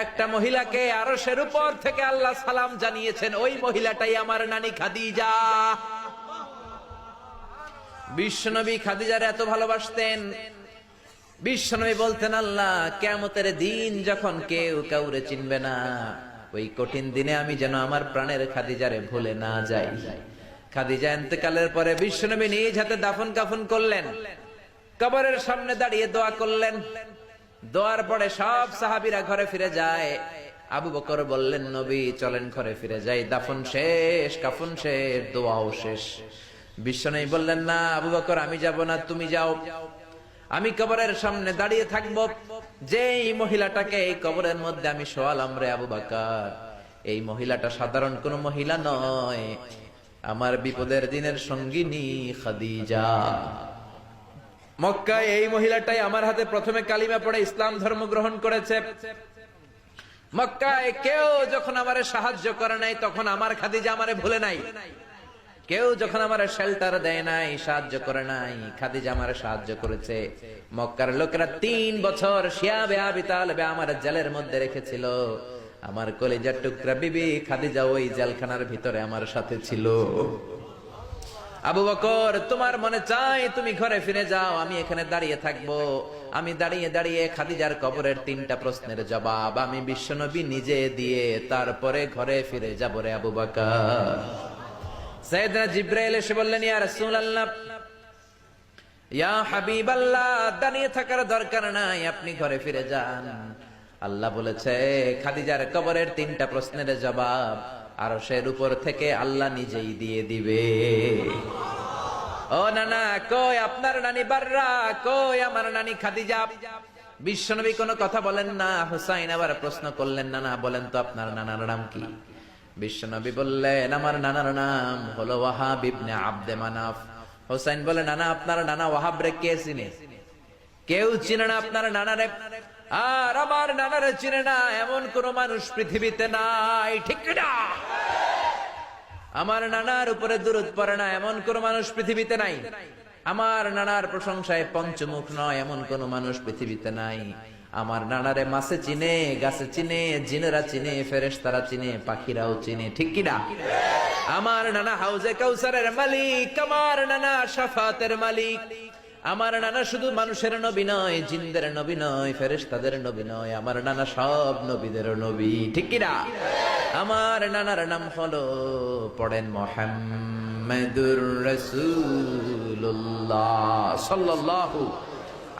একটা মহিলাকে আরশের উপর থেকে আল্লাহ সালাম জানিয়েছেন, ওই মহিলাটাই আমার নানি খাদিজা। বিশ্বনবী খাদিজার এত ভালোবাসতেন, বিশ্বনবী বলতেন, আল্লাহ কিয়ামতের দিন যখন কেউ কাউরে চিনবে না, ওই কঠিন দিনে আমি যেন আমার প্রাণের খাদিজারে ভুলে না যাই। খাদিজা ইন্তেকালের পরে বিশ্বনবী নিজ হাতে দাফন কাফন করলেন, কবরের সামনে দাঁড়িয়ে দোয়া করলেন। দোয়ার পরে সব সাহাবীরা ঘরে ফিরে যায়। আবু বকর বললেন, নবী চলেন ঘরে ফিরে যাই, দাফন শেষ, কাফন শেষ, দোয়াও শেষ। বিশ্বনবী বললেন, না আবু বকর, আমি যাব না, তুমি যাও, আমি কবরের সামনে দাঁড়িয়ে থাকব। যেই মহিলাটাকে এই কবরের মধ্যে আমি শোয়ালাম রে আবু বকর, এই মহিলাটা সাধারণ কোন মহিলা নয়, আমার বিপদের দিনের সঙ্গিনী খাদিজা। মক্কায় এই মহিলাটাই আমার হাতে প্রথমে কালিমা পড়ে ইসলাম ধর্ম গ্রহণ করেছে। মক্কায় কেউ যখন আমারে সাহায্য করে নাই, তখন আমার খাদিজা আমারে ভুলে নাই। কেউ যখন আমারে শেল্টার দেয় নাই, সাহায্য করে নাই, খাদিজা আমারে সাহায্য করেছে। মক্কার লোকেরা 3 বছর শিয়াবে আবি তালেবে আমার জেলের মধ্যে রেখেছিল। আমার কলিজার টুকরা বিবি খাদিজা ওই জেলখানার ভিতরে আমার সাথে ছিল। আবু বকর, তোমার মনে চাই তুমি ঘরে ফিরে যাও, আমি এখানে দাঁড়িয়ে থাকবো। আমি দাঁড়িয়ে দাঁড়িয়ে খাদিজার কবরের 3টা প্রশ্নের জবাব আমি বিশ্বনবী নিজে দিয়ে তারপরে ঘরে ফিরে যাব রে আবু বকর। সাইয়েদনা জিবরাইল এসে বললেন, ইয়া রাসূলুল্লাহ, ইয়া হাবিবাল্লাহ, দাঁড়িয়ে থাকার দরকার নাই, আপনি ঘরে ফিরে যান। আল্লাহ বলেছে, খাদিজার কবরের 3টা প্রশ্নের জবাব আরশের উপর থেকে আল্লাহ নিজেই দিয়ে দিবে। ও নানা, কই আপনার নানি বাররা, কই আমার নানি খাদিজা? বিশ্বনবী কোনো কথা বলেন না। হুসাইন আবার প্রশ্ন করলেন, নানা বলেন তো আপনার নানার নাম কি? বিশ্বনবী বললেন, আমার নানার নাম হলো ওয়াহাব ইবনে আব্দে মানাফ। হুসাইন বলে, নানা আপনার নানা ওয়াহাব রে কে চিনে? কেউ চিনে না আপনার নানারে। আর আমার নানারে চিনে না এমন কোন মানুষ পৃথিবীতে নাই, ঠিক না? আমার নানার উপরে দুরূদ পড়ে না এমন কোন মানুষ পৃথিবীতে নাই। আমার নানার প্রশংসায় পঞ্চমুখ নয় এমন কোন মানুষ পৃথিবীতে নাই। আমার নানারে মাছে চিনে, গাছে চিনে, জিনেরা চিনে, ফেরেশতারা চিনে, পাখিরাও চিনে, ঠিক কিনা? আমার নানা হাউজে কাউসারের মালিক, আমার নানা শাফাতের মালিক। আমার নানা শুধু মানুষের নবী নয়, জিনদের নবী নয়, ফেরেশতাদের নবী নয়, আমার নানা সব নবীদের নবী, ঠিক কিনা? আমার নানার নাম হলো, পড়েন, মুহাম্মাদুর রাসূলুল্লাহ সাল্লাল্লাহু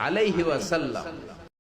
আলাইহি ওয়াসাল্লাম।